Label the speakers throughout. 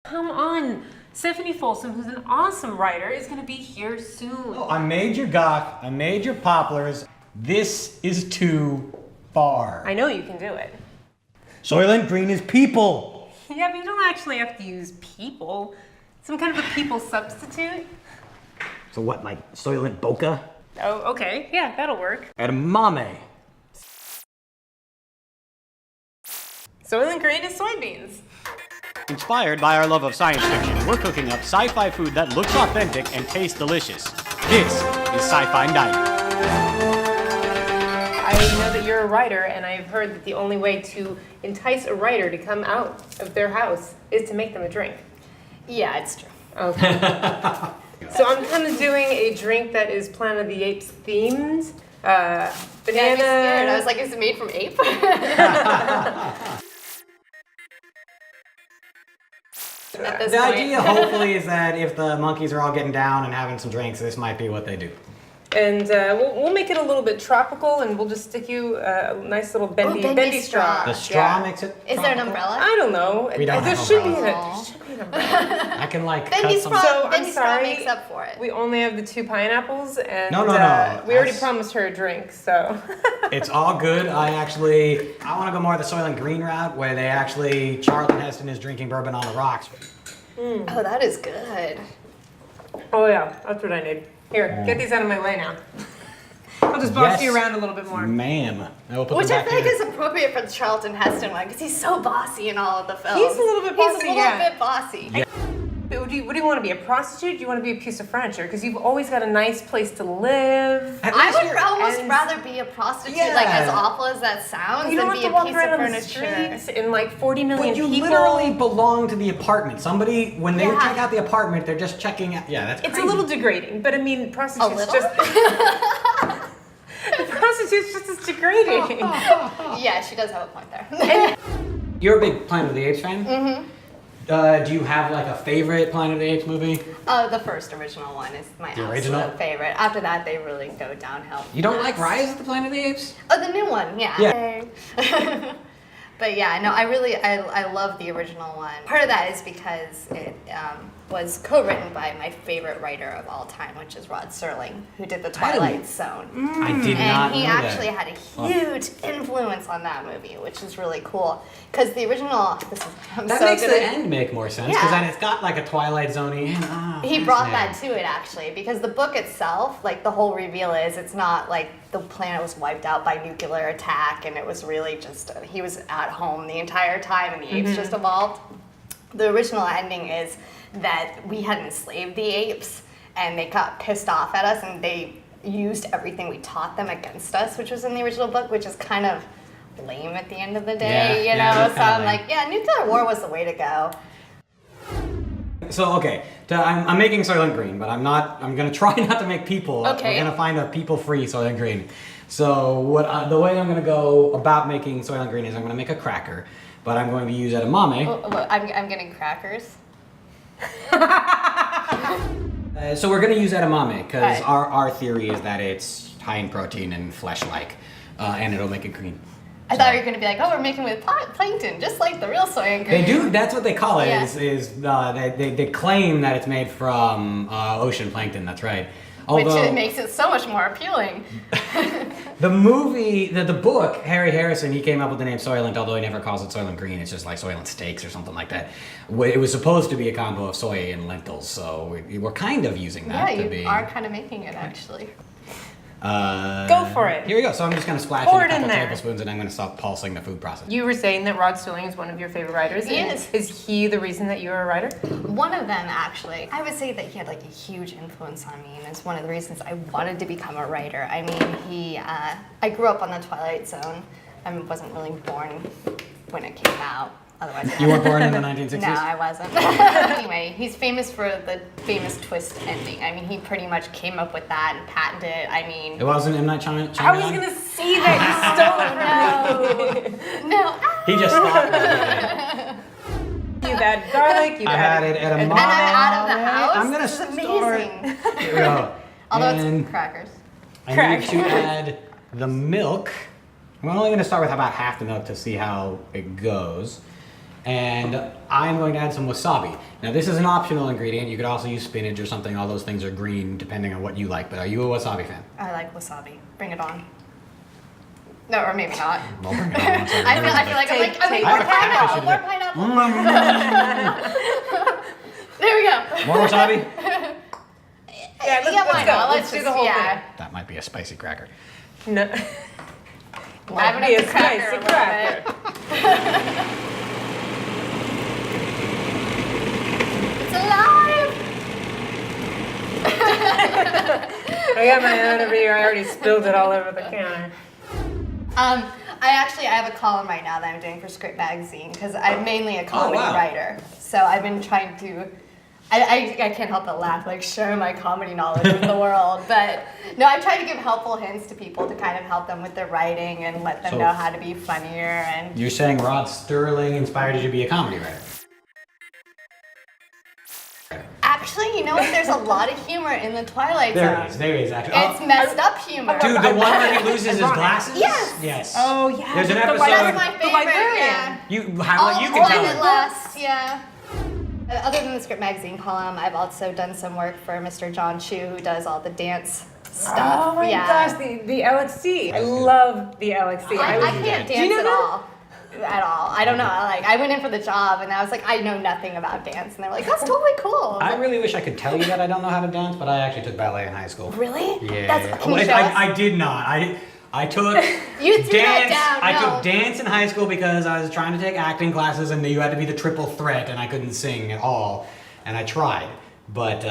Speaker 1: Come on. Stephanie Folsom, who's an awesome writer, is going to be here soon.
Speaker 2: Oh, I made your Gok. I made your Poplars. This is too far.
Speaker 1: I know you can do it.
Speaker 2: Soylent Green is people.
Speaker 1: Yeah, but you don't actually have to use people. Some kind of a people substitute.
Speaker 2: So what, like Soylent Boca?
Speaker 1: Oh, okay. Yeah, that'll work.
Speaker 2: Edamame.
Speaker 1: Soylent Green is soybeans.
Speaker 3: Inspired by our love of science fiction, we're cooking up sci-fi food that looks authentic and tastes delicious. This is Sci-Fi Dining.
Speaker 1: I know that you're a writer, and I've heard that the only way to entice a writer to come out of their house is to make them a drink.
Speaker 4: Yeah, it's true.
Speaker 1: Okay. So I'm kind of doing a drink that is Planet of the Apes themed. Banana.
Speaker 4: Yeah, I'd be scared. I was like, is it made from ape?
Speaker 2: The idea, hopefully, is that if the monkeys are all getting down and having some drinks, this might be what they do.
Speaker 1: And we'll make it a little bit tropical, and we'll just stick you a nice little bendy straw.
Speaker 2: The straw makes it
Speaker 4: Is there an umbrella?
Speaker 1: I don't know.
Speaker 2: We don't
Speaker 1: there
Speaker 2: have
Speaker 1: should be
Speaker 4: umbrellas.
Speaker 1: an umbrella.
Speaker 2: I can like
Speaker 4: Bendy
Speaker 2: cut some...
Speaker 4: straw,
Speaker 1: So, I'm
Speaker 4: bendy straw
Speaker 1: sorry.
Speaker 4: makes up for it.
Speaker 1: We only have the 2 pineapples, and
Speaker 2: No.
Speaker 1: we already
Speaker 2: That's-
Speaker 1: promised her a drink, so.
Speaker 2: It's all good. I want to go more the Soylent Green route, where they actually, Charlton Heston is drinking bourbon on the rocks.
Speaker 4: Oh, that is good.
Speaker 1: Oh yeah, that's what I need. Here, get these out of my way now. I'll just boss you around a little bit more.
Speaker 2: Ma'am. I will put
Speaker 4: Which
Speaker 2: them
Speaker 4: I
Speaker 2: back
Speaker 4: feel like
Speaker 2: here.
Speaker 4: is appropriate for the Charlton Heston one, because he's so bossy in all of the films.
Speaker 1: He's a little bit bossy,
Speaker 4: He's a little
Speaker 1: yeah.
Speaker 4: bit bossy.
Speaker 2: Yeah.
Speaker 1: What do you want to be, a prostitute? Do you want to be a piece of furniture? Because you've always got a nice place to live.
Speaker 2: At
Speaker 4: I
Speaker 2: least
Speaker 4: would
Speaker 2: you're-
Speaker 4: almost
Speaker 1: and-
Speaker 4: rather be a prostitute,
Speaker 2: Yeah.
Speaker 4: like as awful as that sounds,
Speaker 1: You don't
Speaker 4: than
Speaker 1: have
Speaker 4: be
Speaker 1: to
Speaker 4: a
Speaker 1: walk
Speaker 4: piece
Speaker 1: around
Speaker 4: of
Speaker 1: on the
Speaker 4: furniture.
Speaker 1: streets in like 40 million
Speaker 2: But you
Speaker 1: people.
Speaker 2: literally belong to the apartment. Somebody, when they
Speaker 4: Yeah.
Speaker 2: check out the apartment, they're just checking out. Yeah, that's
Speaker 1: It's
Speaker 2: crazy.
Speaker 1: a little degrading, but I mean, prostitutes
Speaker 4: little?
Speaker 1: just. The prostitute's just as degrading.
Speaker 4: Yeah, she does have a point there.
Speaker 2: You're a big Planet of the Apes fan?
Speaker 4: Mm-hmm.
Speaker 2: Do you have like a favorite Planet of the Apes movie?
Speaker 4: The first original one is my
Speaker 2: The
Speaker 4: absolute
Speaker 2: original?
Speaker 4: favorite. After that, they really go downhill.
Speaker 2: You don't like Rise of the Planet of the Apes?
Speaker 4: Oh, the new one, yeah.
Speaker 2: Yeah.
Speaker 4: But yeah, no, I love the original one. Part of that is because it was co-written by my favorite writer of all time, which is Rod Serling, who did The Twilight Zone.
Speaker 2: I did not
Speaker 4: And he
Speaker 2: know
Speaker 4: actually
Speaker 2: that.
Speaker 4: had a huge influence on that movie, which is really cool. Because the original, I'm
Speaker 2: That
Speaker 4: so
Speaker 2: makes
Speaker 4: good
Speaker 2: the
Speaker 4: at-
Speaker 2: end make more sense, because
Speaker 4: Yeah.
Speaker 2: then it's got like a Twilight Zone-y end.
Speaker 4: He brought that to it actually, because the book itself, like the whole reveal is, it's not like the planet was wiped out by nuclear attack and it was really just, he was at home the entire time and the apes just evolved. The original ending is that we had enslaved the apes and they got pissed off at us and they used everything we taught them against us, which was in the original book, which is kind of lame at the end of the day,
Speaker 2: Yeah,
Speaker 4: you
Speaker 2: yeah,
Speaker 4: know?
Speaker 2: that's
Speaker 4: So
Speaker 2: kinda
Speaker 4: I'm
Speaker 2: lame.
Speaker 4: like, yeah, nuclear war was the way to go.
Speaker 2: So, okay, I'm making Soylent Green, but I'm gonna try not to make people.
Speaker 4: Okay.
Speaker 2: We're gonna find a people-free Soylent Green. So, the way I'm gonna go about making Soylent Green is I'm gonna make a cracker, but I'm going to use edamame.
Speaker 4: Well, I'm getting crackers.
Speaker 2: So we're gonna use edamame, because
Speaker 4: Right.
Speaker 2: our theory is that it's high in protein and flesh-like, and it'll make it green.
Speaker 4: I thought you were gonna be like, oh, we're making with plankton, just like the real Soylent Green.
Speaker 2: They do. That's what they call it.
Speaker 4: Yeah.
Speaker 2: They claim that it's made from ocean plankton. That's right.
Speaker 4: Which
Speaker 2: Although
Speaker 4: makes it so much more appealing.
Speaker 2: the movie, the book, Harry Harrison, he came up with the name Soylent, although he never calls it Soylent Green. It's just like Soylent Steaks or something like that. It was supposed to be a combo of soy and lentils, so we're kind of using that
Speaker 4: Yeah,
Speaker 2: to be.
Speaker 4: you are kind of making it actually.
Speaker 1: Go for it.
Speaker 2: Here we go. So I'm just gonna splash
Speaker 1: Pour
Speaker 2: in a
Speaker 1: it in
Speaker 2: couple
Speaker 1: there.
Speaker 2: tablespoons, and I'm gonna stop pulsing the food process.
Speaker 1: You were saying that Rod Serling is one of your favorite writers.
Speaker 4: He
Speaker 1: and
Speaker 4: is.
Speaker 1: Is he the reason that you're a writer?
Speaker 4: One of them, actually. I would say that he had like a huge influence on me, and it's one of the reasons I wanted to become a writer. I mean, I grew up on the Twilight Zone. I wasn't really born when it came out. Otherwise,
Speaker 2: You weren't born in the 1960s?
Speaker 4: No, I wasn't. Anyway, he's famous for the famous twist ending. I mean, he pretty much came up with that and patented it. I mean,
Speaker 2: It wasn't M. Night Shyamalan?
Speaker 1: I was gonna say that you stole it from me.
Speaker 4: no.
Speaker 2: He just thought that.
Speaker 1: You've had garlic. You've
Speaker 2: I
Speaker 1: added
Speaker 2: added edamame.
Speaker 4: And then I'm out of the house.
Speaker 2: I'm gonna
Speaker 4: This is
Speaker 2: start.
Speaker 4: amazing.
Speaker 2: Here we go.
Speaker 4: Although
Speaker 2: And
Speaker 4: it's crackers.
Speaker 2: I need to add the milk. I'm only going to start with about half the milk to see how it goes. and I'm going to add some wasabi. Now this is an optional ingredient. You could also use spinach or something. All those things are green depending on what you like. But are you a wasabi fan?
Speaker 4: I like wasabi. Bring it on. No, or maybe not.
Speaker 2: Well, bring it on once
Speaker 4: I feel like I need more pineapple. More pineapple. There we go.
Speaker 2: More wasabi?
Speaker 1: Yeah, let's
Speaker 4: why
Speaker 1: go.
Speaker 4: not?
Speaker 1: Let's do the whole thing.
Speaker 2: That might be a spicy cracker.
Speaker 1: No.
Speaker 4: Liven
Speaker 1: Be
Speaker 4: up
Speaker 1: a
Speaker 4: the cracker
Speaker 1: spicy
Speaker 4: a little
Speaker 1: cracker.
Speaker 4: bit. It's alive!
Speaker 1: I got my own over here. I already spilled it all over the counter.
Speaker 4: I have a column right now that I'm doing for Script Magazine because I'm mainly a comedy
Speaker 2: wow.
Speaker 4: writer. So I've been trying to, I can't help but laugh, like share my comedy knowledge with the world. But no, I try to give helpful hints to people to kind of help them with their writing and let them
Speaker 2: So-
Speaker 4: know how to be funnier. And
Speaker 2: You're saying Rod Sterling inspired you to be a comedy writer?
Speaker 4: actually, you know what? There's a lot of humor in the Twilight Zone.
Speaker 2: There is actually.
Speaker 4: It's messed up humor.
Speaker 2: Dude, the one where he loses his glasses?
Speaker 4: Yes.
Speaker 2: Yes.
Speaker 1: Oh, yeah.
Speaker 2: There's an
Speaker 1: the
Speaker 2: episode-
Speaker 4: That's my favorite.
Speaker 1: librarian.
Speaker 4: Yeah.
Speaker 2: You, how, you can tell
Speaker 4: It
Speaker 2: it.
Speaker 4: lasts, yeah. Other than the Script Magazine column, I've also done some work for Mr. John Chu, who does all the dance stuff.
Speaker 1: Oh my gosh, the LXC. I love the LXC.
Speaker 4: I
Speaker 1: was-
Speaker 4: can't
Speaker 1: Do you
Speaker 4: dance
Speaker 1: know
Speaker 4: at
Speaker 1: that?
Speaker 4: all. At all. I don't know. Like, I went in for the job and I was like, I know nothing about dance. And they're like, that's totally cool.
Speaker 2: I really wish I could tell you that I don't know how to dance, but I actually took ballet in high school.
Speaker 4: Really?
Speaker 2: Yeah.
Speaker 4: Can you show us?
Speaker 2: I did not. I took
Speaker 4: You threw
Speaker 2: dance.
Speaker 4: that down.
Speaker 2: I
Speaker 4: No.
Speaker 2: took dance in high school because I was trying to take acting classes, and you had to be the triple threat, and I couldn't sing at all. And I tried, but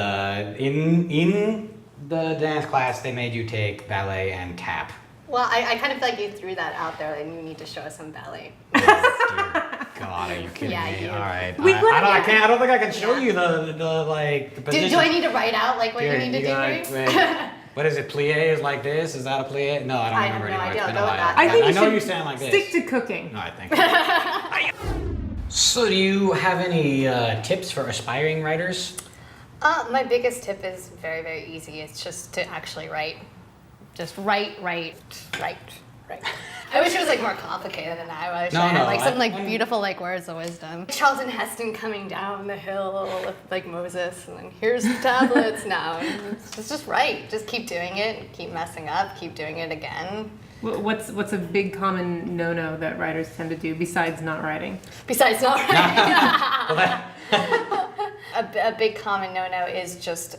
Speaker 2: in the dance class, they made you take ballet and tap.
Speaker 4: Well, I kind of feel like you threw that out there and you need to show us some ballet.
Speaker 2: Oh, dear God, are you kidding
Speaker 4: Yeah,
Speaker 2: me?
Speaker 4: you-
Speaker 2: All right.
Speaker 1: We
Speaker 2: I
Speaker 1: wouldn't-
Speaker 2: don't think I can show you the position.
Speaker 4: Do I need to write out like what
Speaker 2: Here,
Speaker 4: you need to do?
Speaker 2: gotta-
Speaker 4: for me?
Speaker 2: wait. What is it? Plie is like this? Is that a plie? No, I don't
Speaker 4: I have
Speaker 2: remember
Speaker 4: no
Speaker 2: anymore.
Speaker 4: idea.
Speaker 2: It's been
Speaker 4: Go
Speaker 2: a
Speaker 4: with
Speaker 2: while.
Speaker 4: that.
Speaker 1: I think you
Speaker 2: know
Speaker 1: should
Speaker 2: you sound like this.
Speaker 1: stick to cooking.
Speaker 2: No, I think. So, do you have any tips for aspiring writers?
Speaker 4: My biggest tip is very, very easy. It's just to actually write. Just write. I wish it was like more complicated than that. I wish
Speaker 2: No,
Speaker 4: I had
Speaker 2: no,
Speaker 4: like some like
Speaker 2: I'm-
Speaker 4: beautiful like words of wisdom. Charlton Heston coming down the hill with like Moses, and then here's the tablets now. And it's just write. Just keep doing it. Keep messing up. Keep doing it again.
Speaker 1: What's a big common no-no that writers tend to do besides not writing?
Speaker 4: Besides not writing.
Speaker 2: Well, that,
Speaker 4: A big common no-no is just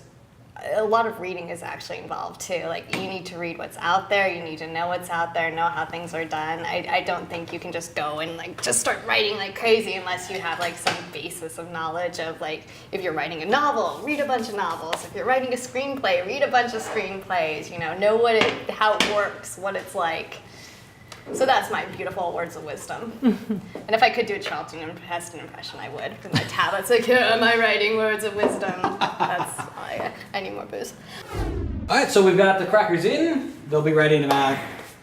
Speaker 4: a lot of reading is actually involved too. Like you need to read what's out there, you need to know what's out there, know how things are done. I don't think you can just go and like just start writing like crazy unless you have like some basis of knowledge of like if you're writing a novel, read a bunch of novels. If you're writing a screenplay, read a bunch of screenplays, know how it works, what it's like. So that's my beautiful words of wisdom. And if I could do a Charlton Heston impression, I would. With my tablets, like, am I writing words of wisdom? That's I need more booze.
Speaker 2: all right, so we've got the crackers in. They'll be ready in about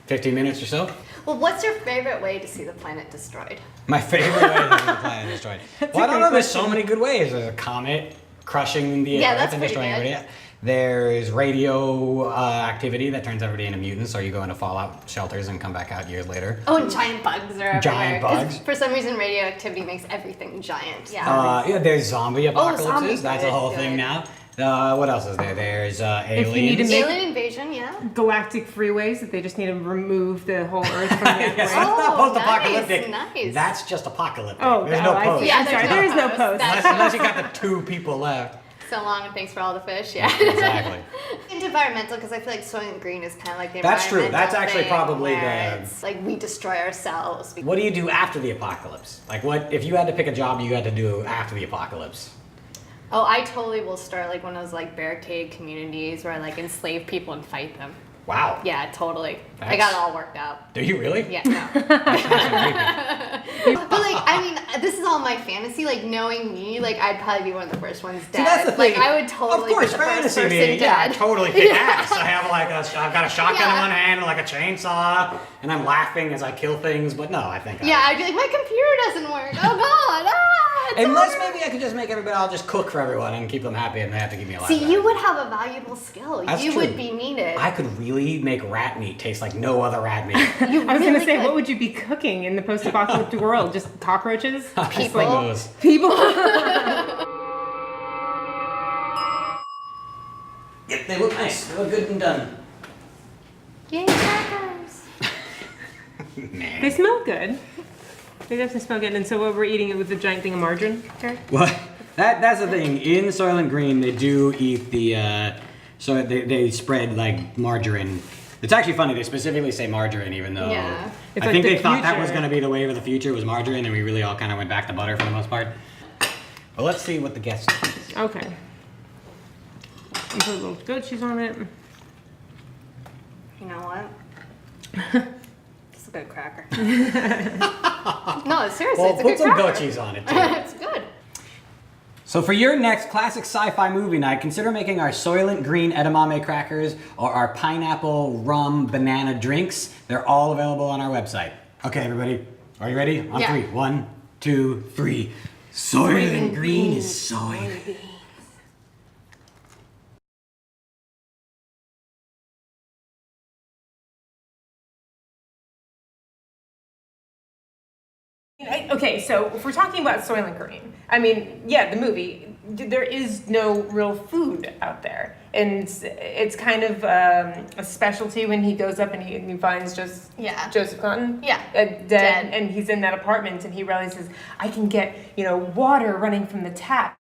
Speaker 2: 15 minutes or so.
Speaker 4: Well, what's your favorite way to see the planet destroyed?
Speaker 2: My favorite way to see the planet destroyed. Well, I don't know. There's so many good ways. There's a comet crushing the
Speaker 4: Yeah,
Speaker 2: Earth
Speaker 4: that's
Speaker 2: and
Speaker 4: pretty
Speaker 2: destroying
Speaker 4: good.
Speaker 2: everybody. There's radio activity that turns everybody into mutants, or you go into fallout shelters and come back out years later.
Speaker 4: Oh, and giant bugs are everywhere.
Speaker 2: Giant
Speaker 4: 'Cause
Speaker 2: bugs.
Speaker 4: For some reason, radioactivity makes everything giant. Yeah.
Speaker 2: Yeah, there's zombie apocalypses.
Speaker 4: zombies,
Speaker 2: That's a whole
Speaker 4: good.
Speaker 2: thing now. What else is there? There's aliens.
Speaker 1: you need to make-
Speaker 4: Alien invasion, yeah.
Speaker 1: Galactic freeways that they just need to remove the whole Earth from the
Speaker 2: Yes,
Speaker 1: equation.
Speaker 2: that's not
Speaker 4: Oh,
Speaker 2: post-apocalyptic.
Speaker 4: nice.
Speaker 2: That's just apocalyptic.
Speaker 1: Oh,
Speaker 2: there's no
Speaker 1: I
Speaker 2: post.
Speaker 1: see.
Speaker 4: Yeah,
Speaker 1: I'm sorry,
Speaker 4: there's no
Speaker 1: there is no
Speaker 4: post.
Speaker 1: post.
Speaker 4: That's-
Speaker 2: Unless you got the 2 people left.
Speaker 4: So long and thanks for all the fish, yeah.
Speaker 2: Exactly.
Speaker 4: It's environmental because I feel like Soylent Green is kind of like the
Speaker 2: That's true.
Speaker 4: environmental
Speaker 2: That's actually
Speaker 4: thing
Speaker 2: probably
Speaker 4: where
Speaker 2: the-
Speaker 4: it's like we destroy ourselves.
Speaker 2: What do you do after the apocalypse? Like, what if you had to pick a job you had to do after the apocalypse?
Speaker 4: Oh, I totally will start like one of those like barricade communities where I like enslave people and fight them.
Speaker 2: Wow.
Speaker 4: Yeah, totally. I
Speaker 2: That's-
Speaker 4: got it all worked out.
Speaker 2: Do you really?
Speaker 4: Yeah, no.
Speaker 2: That's creepy.
Speaker 4: But like, I mean, this is all my fantasy. Like knowing me, like I'd probably be one of the first ones dead.
Speaker 2: See, that's the thing.
Speaker 4: Like I would totally
Speaker 2: Of course,
Speaker 4: be the first
Speaker 2: fantasy
Speaker 4: person
Speaker 2: being, yeah,
Speaker 4: dead.
Speaker 2: totally kick ass. I have I've got a shotgun in
Speaker 4: Yeah.
Speaker 2: one hand and like a chainsaw, and I'm laughing as I kill things. But no, I think.
Speaker 4: Yeah, I'd be like, my computer doesn't work. Oh God! Ah!
Speaker 2: Unless maybe I could just make everybody, I'll just cook for everyone and keep them happy and they have to give me a lot.
Speaker 4: See, you would have a valuable skill.
Speaker 2: That's
Speaker 4: you
Speaker 2: true.
Speaker 4: would be needed.
Speaker 2: I could really make rat meat taste like no other rat meat.
Speaker 4: You
Speaker 1: I was
Speaker 4: really
Speaker 1: gonna say,
Speaker 4: could.
Speaker 1: what would you be cooking in the post-apocalyptic world? Just cockroaches?
Speaker 4: People.
Speaker 2: Those.
Speaker 1: People?
Speaker 2: Yep, they look nice. They look good and done.
Speaker 4: Yay, crackers.
Speaker 2: Nah.
Speaker 1: They smell good. They definitely smell good. And so what we're eating it with a giant thing of margarine? Okay.
Speaker 2: Well, that's the thing. In Soylent Green, they do eat the, so they spread like margarine. It's actually funny. They specifically say margarine, even though
Speaker 4: Yeah.
Speaker 1: It's
Speaker 2: I
Speaker 1: like
Speaker 2: think
Speaker 1: the
Speaker 2: they thought that was
Speaker 1: future.
Speaker 2: going to be the wave of the future was margarine, and we really all kind of went back to butter for the most part. But let's see what the guests choose.
Speaker 1: Okay. And put a little goat cheese on it.
Speaker 4: You know what? It's a good cracker. No, seriously,
Speaker 2: Well,
Speaker 4: it's a
Speaker 2: put
Speaker 4: good
Speaker 2: some
Speaker 4: cracker.
Speaker 2: goat cheese on it too.
Speaker 4: It's good.
Speaker 2: So for your next classic sci-fi movie night, consider making our Soylent Green Edamame crackers or our pineapple rum banana drinks. They're all available on our website. Okay, everybody, are you ready? On
Speaker 4: Yeah.
Speaker 2: 3. 1, 2, 3. Soylent Green is soy.
Speaker 1: Okay, so if we're talking about Soylent Green, I mean, yeah, the movie, there is no real food out there. And it's kind of a specialty when he goes up and he finds just
Speaker 4: Yeah.
Speaker 1: Joseph Cotton
Speaker 4: Yeah.
Speaker 1: dead, and he's in that apartment and he realizes, I can get, water running from the tap.